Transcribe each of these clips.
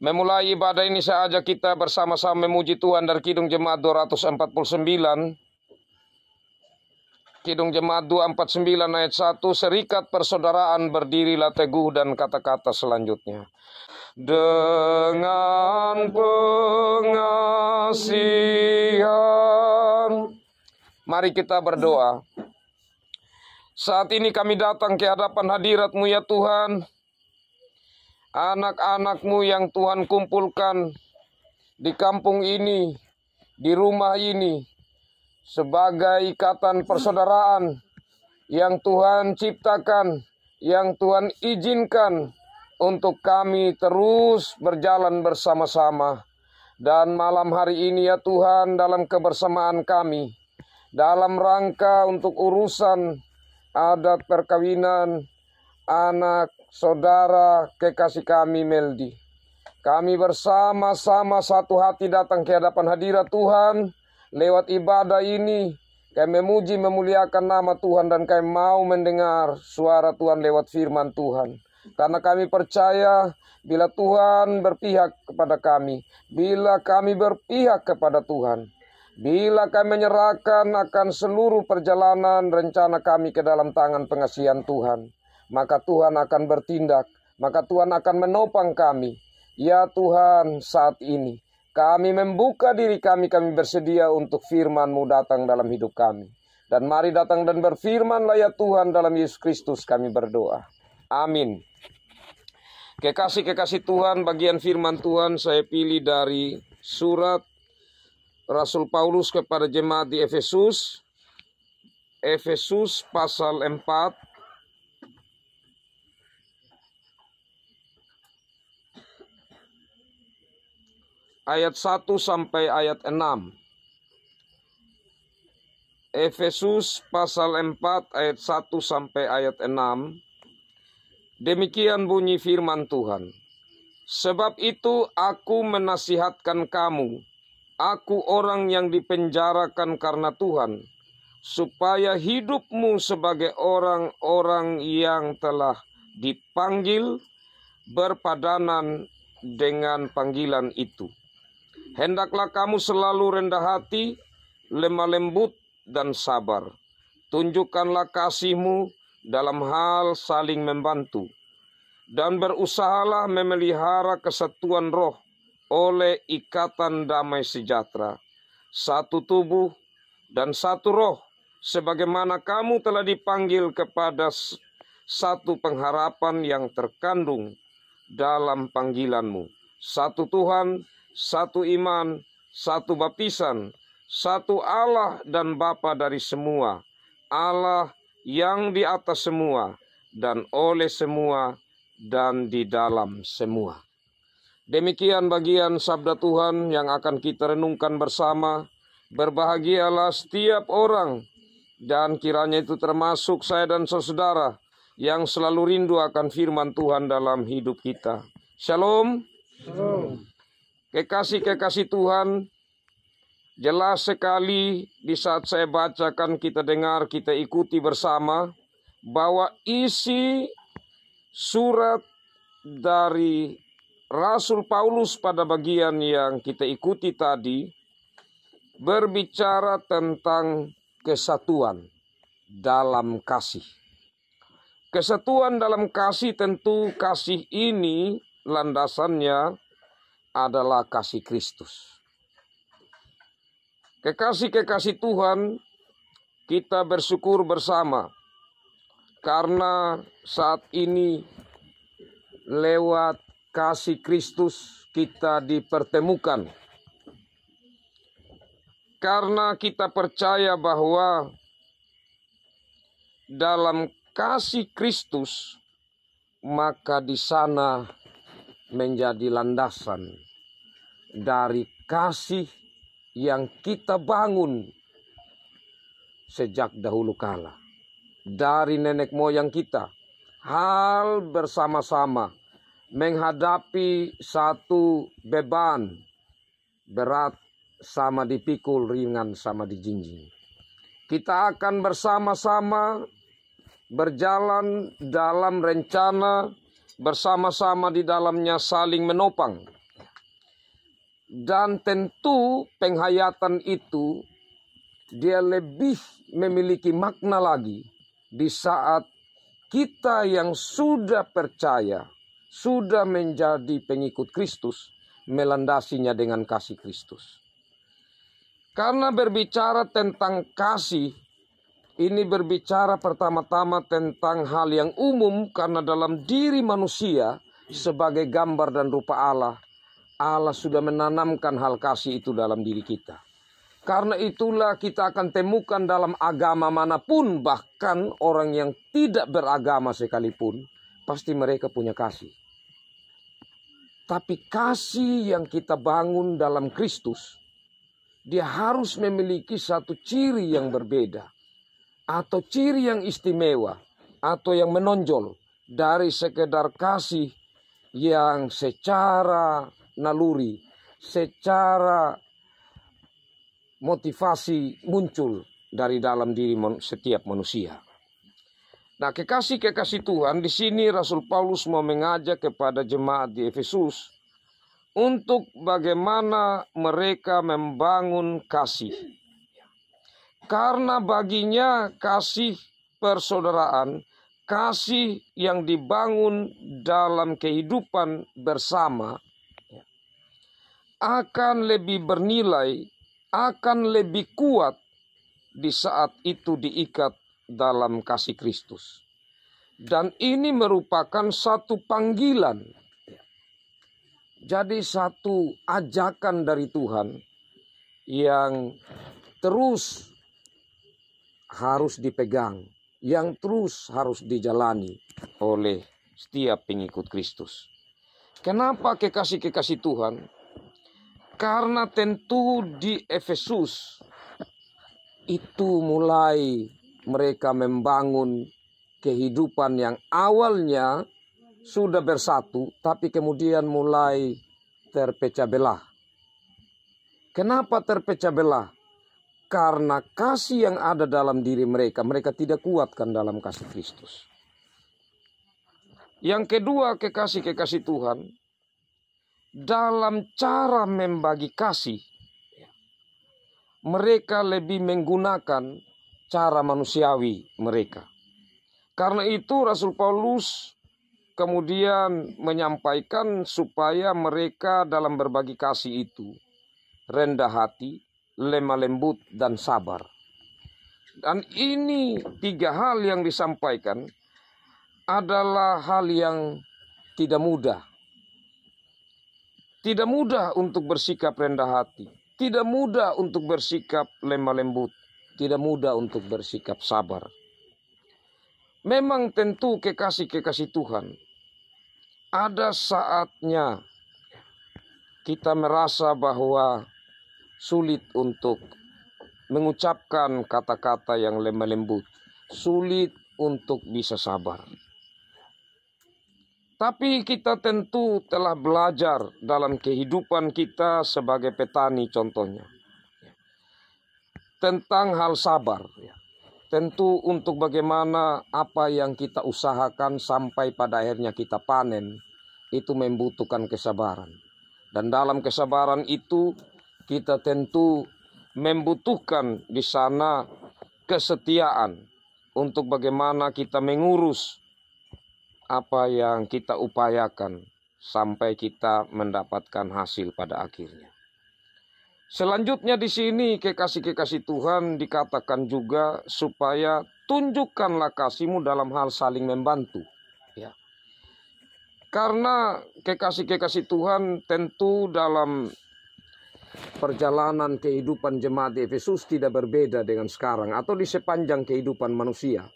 Memulai ibadah ini saya ajak kita bersama-sama memuji Tuhan dari Kidung Jemaat 249. Kidung Jemaat 249 ayat 1, serikat persaudaraan berdirilah teguh, dan kata-kata selanjutnya. Dengan pengasihan. Mari kita berdoa. Saat ini kami datang ke hadapan hadirat-Mu ya Tuhan. Anak-anak-Mu yang Tuhan kumpulkan di kampung ini, di rumah ini, sebagai ikatan persaudaraan yang Tuhan ciptakan, yang Tuhan izinkan untuk kami terus berjalan bersama-sama. Dan malam hari ini ya Tuhan, dalam kebersamaan kami, dalam rangka untuk urusan adat perkawinan anak saudara kekasih kami Meldi, kami bersama-sama satu hati datang ke hadapan hadirat Tuhan. Lewat ibadah ini kami memuji memuliakan nama Tuhan, dan kami mau mendengar suara Tuhan lewat firman Tuhan. Karena kami percaya bila Tuhan berpihak kepada kami, bila kami berpihak kepada Tuhan, bila kami menyerahkan akan seluruh perjalanan rencana kami ke dalam tangan pengasihan Tuhan, maka Tuhan akan bertindak, maka Tuhan akan menopang kami. Ya Tuhan, saat ini kami membuka diri kami bersedia untuk firman-Mu datang dalam hidup kami. Dan mari datang dan berfirman-Lah ya Tuhan, dalam Yesus Kristus kami berdoa. Amin. Kekasih-kekasih Tuhan, bagian firman Tuhan saya pilih dari surat Rasul Paulus kepada jemaat di Efesus. Efesus pasal 4. Ayat 1 sampai ayat 6. Efesus pasal 4 ayat 1 sampai ayat 6. Demikian bunyi firman Tuhan. Sebab itu aku menasihatkan kamu, aku orang yang dipenjarakan karena Tuhan, supaya hidupmu sebagai orang-orang yang telah dipanggil berpadanan dengan panggilan itu. Hendaklah kamu selalu rendah hati, lemah lembut, dan sabar. Tunjukkanlah kasih-Mu dalam hal saling membantu. Dan berusahalah memelihara kesatuan roh oleh ikatan damai sejahtera. Satu tubuh dan satu roh, sebagaimana kamu telah dipanggil kepada satu pengharapan yang terkandung dalam panggilan-Mu. Satu Tuhan, satu iman, satu baptisan, satu Allah dan Bapa dari semua, Allah yang di atas semua, dan oleh semua, dan di dalam semua. Demikian bagian sabda Tuhan yang akan kita renungkan bersama. Berbahagialah setiap orang, dan kiranya itu termasuk saya dan saudara yang selalu rindu akan firman Tuhan dalam hidup kita. Shalom. Shalom. Kekasih-kekasih Tuhan, jelas sekali di saat saya bacakan, kita dengar, kita ikuti bersama bahwa isi surat dari Rasul Paulus pada bagian yang kita ikuti tadi berbicara tentang kesatuan dalam kasih. Kesatuan dalam kasih, tentu kasih ini landasannya adalah kasih Kristus. Kekasih-kekasih Tuhan, kita bersyukur bersama karena saat ini lewat kasih Kristus kita dipertemukan. Karena kita percaya bahwa dalam kasih Kristus, maka di sana menjadi landasan dari kasih yang kita bangun sejak dahulu kala. Dari nenek moyang kita, hal bersama-sama menghadapi satu beban berat sama dipikul, ringan sama dijinjing. Kita akan bersama-sama berjalan dalam rencana, bersama-sama di dalamnya saling menopang. Dan tentu penghayatan itu dia lebih memiliki makna lagi di saat kita yang sudah percaya, sudah menjadi pengikut Kristus, melandasinya dengan kasih Kristus. Karena berbicara tentang kasih, ini berbicara pertama-tama tentang hal yang umum, karena dalam diri manusia sebagai gambar dan rupa Allah, Allah sudah menanamkan hal kasih itu dalam diri kita. Karena itulah kita akan temukan dalam agama manapun, bahkan orang yang tidak beragama sekalipun, pasti mereka punya kasih. Tapi kasih yang kita bangun dalam Kristus, dia harus memiliki satu ciri yang berbeda, atau ciri yang istimewa, atau yang menonjol dari sekedar kasih yang secara naluri, secara motivasi muncul dari dalam diri setiap manusia. Nah, kekasih-kekasih Tuhan, di sini Rasul Paulus mau mengajak kepada jemaat di Efesus untuk bagaimana mereka membangun kasih. Karena baginya kasih persaudaraan, kasih yang dibangun dalam kehidupan bersama akan lebih bernilai, akan lebih kuat di saat itu diikat dalam kasih Kristus. Dan ini merupakan satu panggilan. Jadi satu ajakan dari Tuhan yang terus harus dipegang, yang terus harus dijalani oleh setiap pengikut Kristus. Kenapa kekasih-kekasih Tuhan? Karena tentu di Efesus itu mulai mereka membangun kehidupan yang awalnya sudah bersatu, tapi kemudian mulai terpecah belah. Kenapa terpecah belah? Karena kasih yang ada dalam diri mereka, mereka tidak kuatkan dalam kasih Kristus. Yang kedua, kekasih-kekasih Tuhan, dalam cara membagi kasih, mereka lebih menggunakan cara manusiawi mereka. Karena itu Rasul Paulus kemudian menyampaikan supaya mereka dalam berbagi kasih itu rendah hati, lemah lembut, dan sabar. Dan ini tiga hal yang disampaikan adalah hal yang tidak mudah. Tidak mudah untuk bersikap rendah hati. Tidak mudah untuk bersikap lemah lembut. Tidak mudah untuk bersikap sabar. Memang tentu kekasih-kekasih Tuhan, ada saatnya kita merasa bahwa sulit untuk mengucapkan kata-kata yang lemah lembut. Sulit untuk bisa sabar. Tapi kita tentu telah belajar dalam kehidupan kita sebagai petani contohnya. Tentang hal sabar. Tentu untuk bagaimana apa yang kita usahakan sampai pada akhirnya kita panen, itu membutuhkan kesabaran. Dan dalam kesabaran itu kita tentu membutuhkan di sana kesetiaan untuk bagaimana kita mengurus apa yang kita upayakan sampai kita mendapatkan hasil pada akhirnya. Selanjutnya di sini kekasih-kekasih Tuhan dikatakan juga supaya tunjukkanlah kasihmu dalam hal saling membantu. Ya. Karena kekasih-kekasih Tuhan tentu dalam perjalanan kehidupan jemaat di Efesus tidak berbeda dengan sekarang atau di sepanjang kehidupan manusia,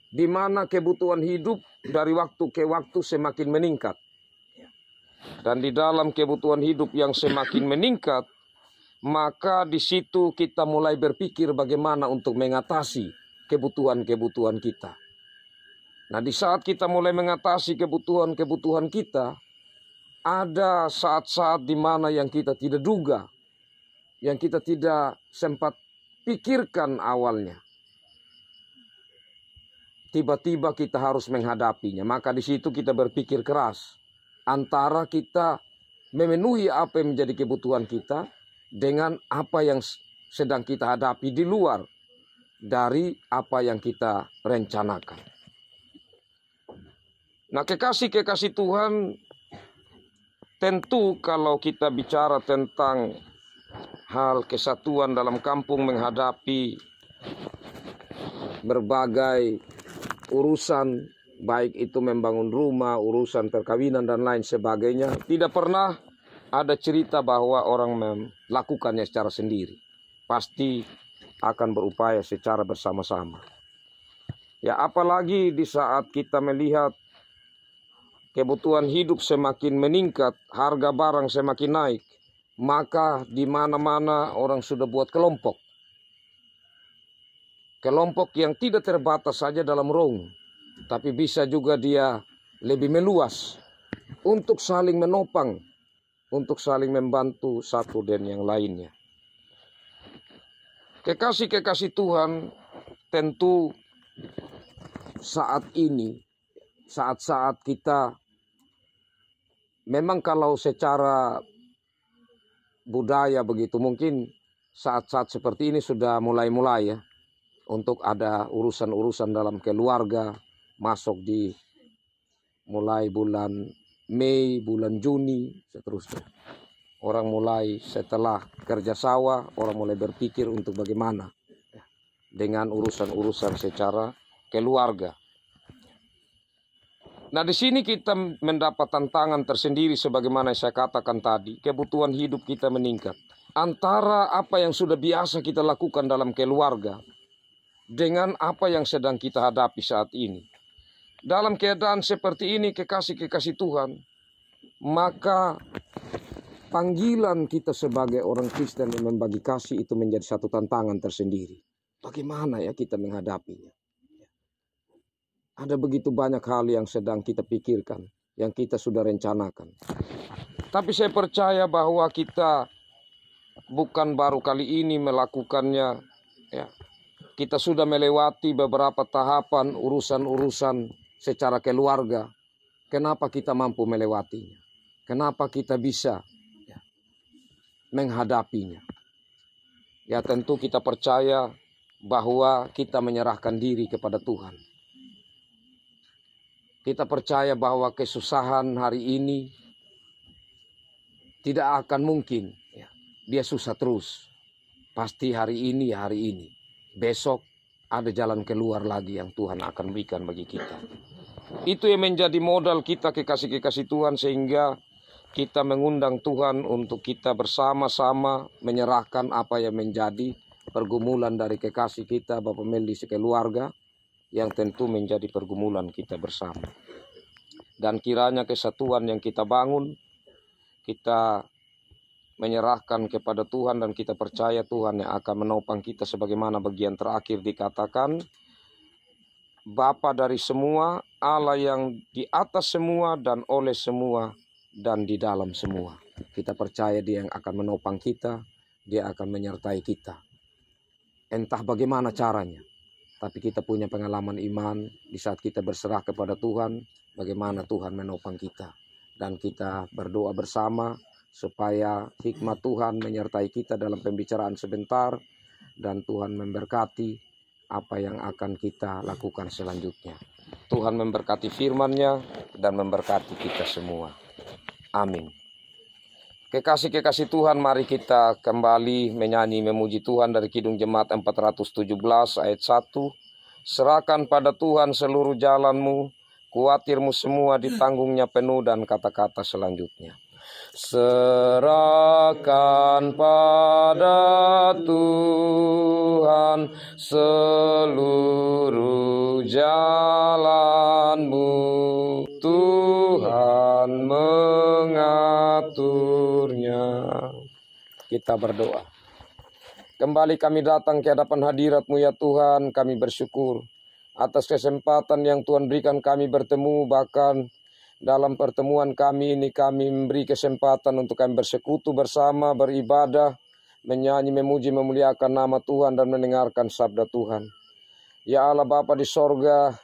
di mana kebutuhan hidup dari waktu ke waktu semakin meningkat. Dan di dalam kebutuhan hidup yang semakin meningkat, maka di situ kita mulai berpikir bagaimana untuk mengatasi kebutuhan-kebutuhan kita. Nah, di saat kita mulai mengatasi kebutuhan-kebutuhan kita, ada saat-saat di mana yang kita tidak duga, yang kita tidak sempat pikirkan awalnya. Tiba-tiba kita harus menghadapinya. Maka di situ kita berpikir keras antara kita memenuhi apa yang menjadi kebutuhan kita dengan apa yang sedang kita hadapi di luar dari apa yang kita rencanakan. Nah, kekasih-kekasih Tuhan, tentu kalau kita bicara tentang hal kesatuan dalam kampung menghadapi berbagai urusan, baik itu membangun rumah, urusan perkawinan dan lain sebagainya, tidak pernah ada cerita bahwa orang melakukannya secara sendiri. Pasti akan berupaya secara bersama-sama. Ya, apalagi di saat kita melihat kebutuhan hidup semakin meningkat, harga barang semakin naik, maka di mana-mana orang sudah buat kelompok. Kelompok yang tidak terbatas saja dalam rong, tapi bisa juga dia lebih meluas untuk saling menopang, untuk saling membantu satu dan yang lainnya. Kekasih-kekasih Tuhan, tentu saat ini, saat-saat kita memang kalau secara budaya begitu, mungkin saat-saat seperti ini sudah mulai-mulai ya, untuk ada urusan-urusan dalam keluarga, masuk di mulai bulan Mei, bulan Juni, seterusnya. Orang mulai setelah kerja sawah, orang mulai berpikir untuk bagaimana dengan urusan-urusan secara keluarga. Nah, di sini kita mendapat tantangan tersendiri sebagaimana saya katakan tadi. Kebutuhan hidup kita meningkat. Antara apa yang sudah biasa kita lakukan dalam keluarga dengan apa yang sedang kita hadapi saat ini. Dalam keadaan seperti ini, kekasih-kekasih Tuhan, maka panggilan kita sebagai orang Kristen yang membagi kasih itu menjadi satu tantangan tersendiri. Bagaimana ya kita menghadapinya? Ada begitu banyak hal yang sedang kita pikirkan, yang kita sudah rencanakan. Tapi saya percaya bahwa kita bukan baru kali ini melakukannya. Ya. Kita sudah melewati beberapa tahapan urusan-urusan secara keluarga. Kenapa kita mampu melewatinya? Kenapa kita bisa menghadapinya? Ya, tentu kita percaya bahwa kita menyerahkan diri kepada Tuhan. Kita percaya bahwa kesusahan hari ini tidak akan mungkin dia susah terus. Pasti hari ini ya hari ini. Besok ada jalan keluar lagi yang Tuhan akan berikan bagi kita. Itu yang menjadi modal kita kekasih-kekasih Tuhan, sehingga kita mengundang Tuhan untuk kita bersama-sama menyerahkan apa yang menjadi pergumulan dari kekasih kita, Bapak Meldi sekeluarga, yang tentu menjadi pergumulan kita bersama. Dan kiranya kesatuan yang kita bangun, kita menyerahkan kepada Tuhan dan kita percaya Tuhan yang akan menopang kita, sebagaimana bagian terakhir dikatakan, Bapa dari semua, Allah yang di atas semua dan oleh semua dan di dalam semua. Kita percaya Dia yang akan menopang kita, Dia akan menyertai kita. Entah bagaimana caranya, tapi kita punya pengalaman iman di saat kita berserah kepada Tuhan, bagaimana Tuhan menopang kita. Dan kita berdoa bersama supaya hikmat Tuhan menyertai kita dalam pembicaraan sebentar, dan Tuhan memberkati apa yang akan kita lakukan selanjutnya. Tuhan memberkati firman-Nya dan memberkati kita semua. Amin. Kekasih-kekasih Tuhan, mari kita kembali menyanyi memuji Tuhan dari Kidung Jemaat 417 ayat 1. Serahkan pada Tuhan seluruh jalanmu, kuatirmu semua ditanggungnya penuh, dan kata-kata selanjutnya. Serahkan pada Tuhan seluruh jalanmu, Tuhan mengaturnya. Kita berdoa. Kembali kami datang ke hadapan hadirat-Mu ya Tuhan, kami bersyukur atas kesempatan yang Tuhan berikan kami bertemu, bahkan dalam pertemuan kami ini kami memberi kesempatan untuk kami bersekutu bersama, beribadah, menyanyi, memuji, memuliakan nama Tuhan dan mendengarkan sabda Tuhan. Ya Allah Bapa di sorga,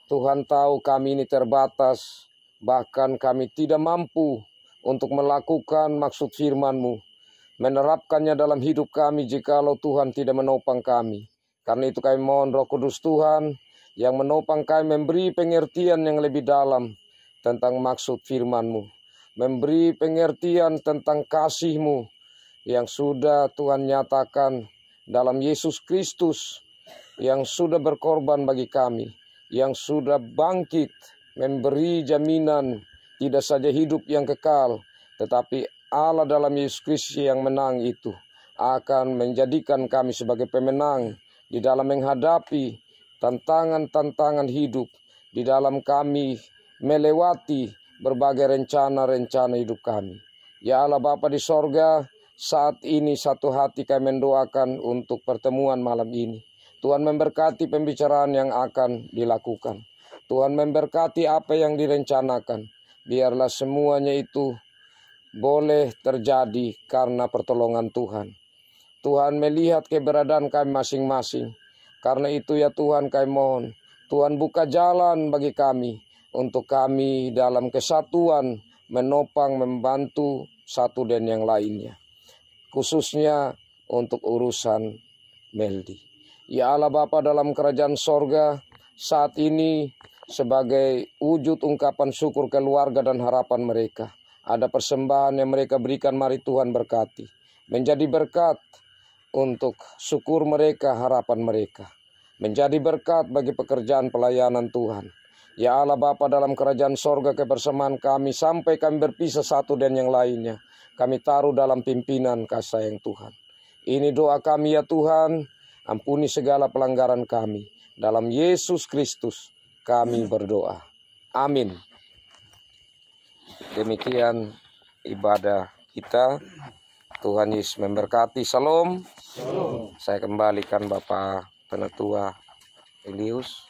Tuhan tahu kami ini terbatas, bahkan kami tidak mampu untuk melakukan maksud firman-Mu, menerapkannya dalam hidup kami jikalau Tuhan tidak menopang kami. Karena itu kami mohon Roh Kudus Tuhan yang menopang kami, memberi pengertian yang lebih dalam tentang maksud firman-Mu, memberi pengertian tentang kasih-Mu yang sudah Tuhan nyatakan dalam Yesus Kristus, yang sudah berkorban bagi kami, yang sudah bangkit memberi jaminan tidak saja hidup yang kekal, tetapi Allah dalam Yesus Kristus yang menang itu akan menjadikan kami sebagai pemenang di dalam menghadapi tantangan-tantangan hidup, di dalam kami melewati berbagai rencana-rencana hidup kami. Ya Allah Bapa di sorga, saat ini satu hati kami mendoakan untuk pertemuan malam ini. Tuhan memberkati pembicaraan yang akan dilakukan. Tuhan memberkati apa yang direncanakan. Biarlah semuanya itu boleh terjadi karena pertolongan Tuhan. Tuhan melihat keberadaan kami masing-masing. Karena itu ya Tuhan kami mohon, Tuhan buka jalan bagi kami untuk kami dalam kesatuan menopang, membantu satu dan yang lainnya. Khususnya untuk urusan Meldi. Ya Allah Bapa dalam kerajaan sorga, saat ini sebagai wujud ungkapan syukur keluarga dan harapan mereka, ada persembahan yang mereka berikan, mari Tuhan berkati. Menjadi berkat untuk syukur mereka, harapan mereka. Menjadi berkat bagi pekerjaan pelayanan Tuhan. Ya Allah Bapa dalam kerajaan sorga, kebersamaan kami sampai kami berpisah satu dan yang lainnya, kami taruh dalam pimpinan kasih sayang Tuhan. Ini doa kami ya Tuhan, ampuni segala pelanggaran kami. Dalam Yesus Kristus kami berdoa. Amin. Demikian ibadah kita. Tuhan Yesus memberkati. Shalom. Saya kembalikan Bapak Penatua Elius.